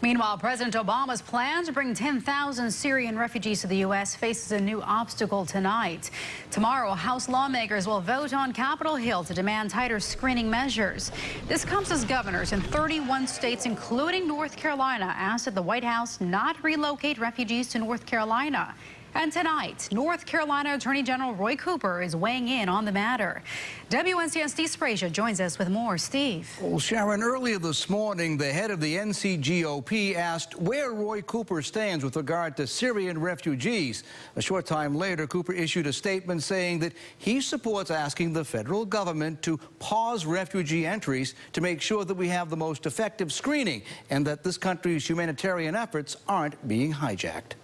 Meanwhile, President Obama's plan to bring 10,000 Syrian refugees to the U.S. faces a new obstacle tonight. Tomorrow, House lawmakers will vote on Capitol Hill to demand tighter screening measures. This comes as governors in 31 states, including North Carolina, asked that the White House not relocate refugees to North Carolina. And tonight, North Carolina Attorney General Roy Cooper is weighing in on the matter. WNCN's Steve Spracia joins us with more. Steve. Well, Sharon, earlier this morning, the head of the NCGOP asked where Roy Cooper stands with regard to Syrian refugees. A short time later, Cooper issued a statement saying that he supports asking the federal government to pause refugee entries to make sure that we have the most effective screening and that this country's humanitarian efforts aren't being hijacked.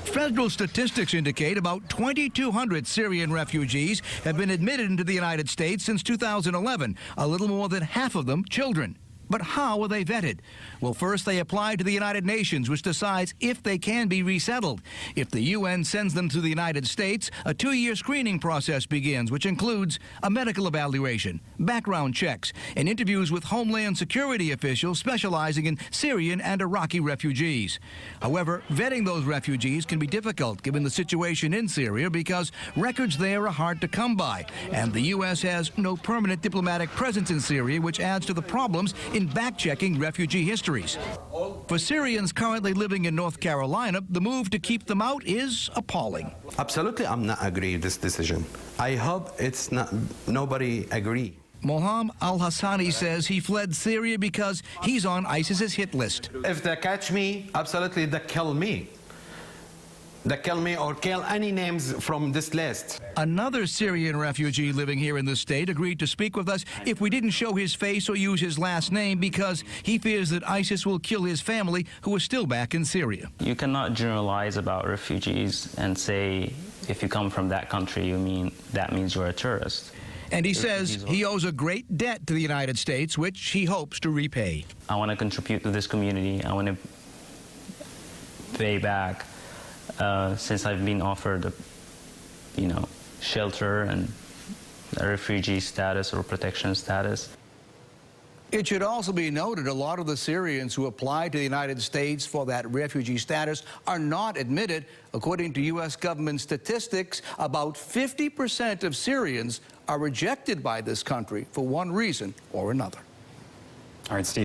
Federal statistics indicate about 2,200 Syrian refugees have been admitted into the United States since 2011, a little more than half of them children. But how are they vetted? Well, first they apply to the United Nations, which decides if they can be resettled. If the UN sends them to the United States, a 2-year screening process begins, which includes a medical evaluation, background checks, and interviews with Homeland Security officials specializing in Syrian and Iraqi refugees. However, vetting those refugees can be difficult given the situation in Syria because records there are hard to come by, and the U.S. has no permanent diplomatic presence in Syria, which adds to the problems in back-checking refugee histories. For Syrians currently living in North Carolina, the move to keep them out is appalling. Absolutely, I'm not agree with this decision. I hope it's not, nobody agree. Moham al-Hassani says he fled Syria because he's on ISIS's hit list. If they catch me, absolutely they kill me. They kill me or kill any names from this list. Another Syrian refugee living here in the state agreed to speak with us if we didn't show his face or use his last name because he fears that ISIS will kill his family who is still back in Syria. You cannot generalize about refugees and say if you come from that country, that means you're a tourist. And he says he owes a great debt to the United States, which he hopes to repay. I want to contribute to this community. I want to pay back. Since I've been offered, shelter and a refugee status or protection status. It should also be noted a lot of the Syrians who applied to the United States for that refugee status are not admitted. According to U.S. government statistics, about 50% of Syrians are rejected by this country for one reason or another. All right, Steve.